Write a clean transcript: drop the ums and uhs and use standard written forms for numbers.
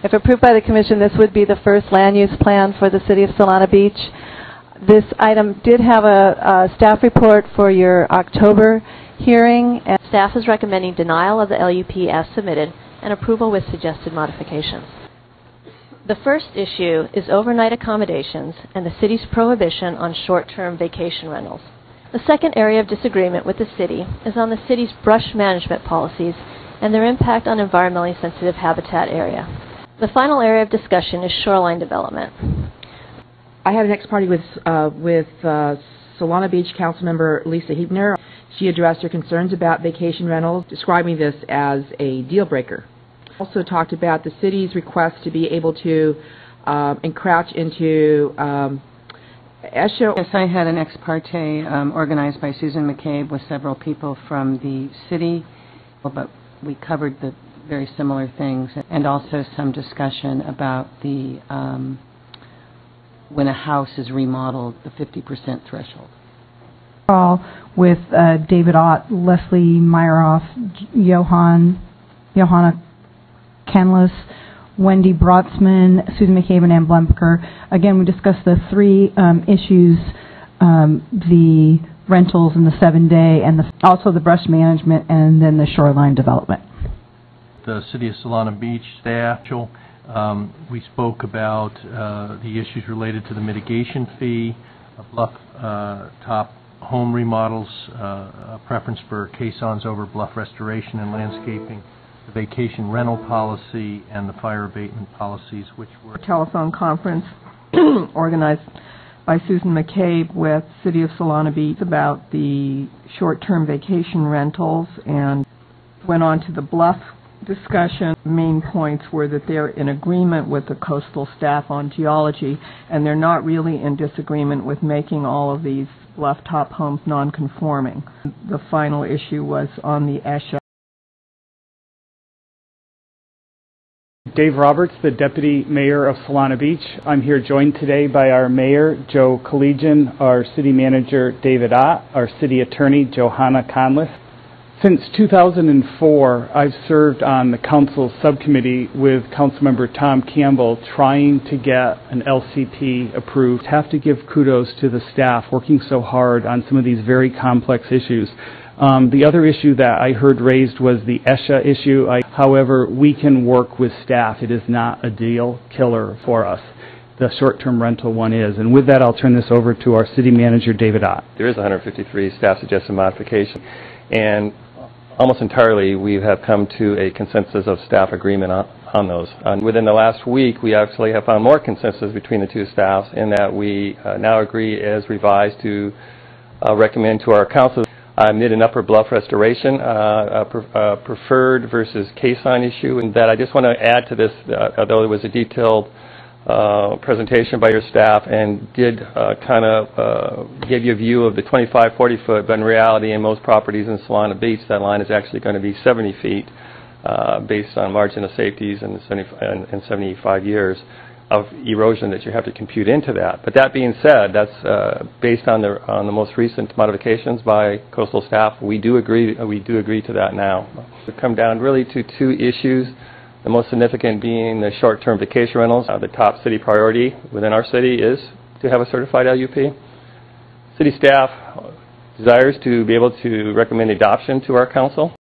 If approved by the Commission, this would be the first land use plan for the City of Solana Beach. This item did have a staff report for your October hearing. And staff is recommending denial of the LUP as submitted and approval with suggested modifications. The first issue is overnight accommodations and the city's prohibition on short-term vacation rentals. The second area of disagreement with the city is on the city's brush management policies and their impact on environmentally sensitive habitat area. The final area of discussion is shoreline development. I had an ex-party with Solana Beach Councilmember Lisa Hebner. She addressed her concerns about vacation rentals, describing this as a deal breaker. Also talked about the city's request to be able to encroach into ESHA. Yes, I had an ex parte organized by Susan McCabe with several people from the city, but we covered the very similar things, and also some discussion about the when a house is remodeled, the 50% threshold. With David Ott, Leslie Meyerhoff, Johanna Canlis, Wendy Brotzman, Susan McCabe, and Ann Blemker. Again, we discussed the three issues, the rentals and the 7-day, and also the brush management, and then the shoreline development. The City of Solana Beach staff, we spoke about the issues related to the mitigation fee, Blufftop home remodels, a preference for caissons over bluff restoration and landscaping, the vacation rental policy, and the fire abatement policies, which were a telephone conference organized by Susan McCabe with City of Solana Beach about the short-term vacation rentals, and went on to the bluff discussion. Main points were that they're in agreement with the coastal staff on geology, and they're not really in disagreement with making all of these blufftop homes non-conforming. The final issue was on the ESHA. Dave Roberts, the Deputy Mayor of Solana Beach. I'm here joined today by our Mayor, Joe Collegian, our City Manager, David Ott, our City Attorney, Johanna Conliffe. Since 2004, I've served on the Council subcommittee with Councilmember Tom Campbell trying to get an LCP approved. I have to give kudos to the staff working so hard on some of these very complex issues. The other issue that I heard raised was the ESHA issue. However, we can work with staff. It is not a deal killer for us. The short-term rental one is. And with that, I'll turn this over to our City Manager, David Ott. There is 153 staff-suggested modification, and almost entirely we have come to a consensus of staff agreement on those. Within the last week, we actually have found more consensus between the two staffs in that we now agree as revised to recommend to our council mid and upper bluff restoration, preferred versus caisson issue, and that I just want to add to this, although there was a detailed presentation by your staff and did kind of give you a view of the 25-40 foot, but in reality in most properties in Solana Beach that line is actually going to be 70 feet based on margin of safeties and 75 years of erosion that you have to compute into that. But that being said, that's based on the most recent modifications by coastal staff. We do agree to that now. We've come down really to two issues. The most significant being the short-term vacation rentals. The top city priority within our city is to have a certified LUP. City staff desires to be able to recommend adoption to our council.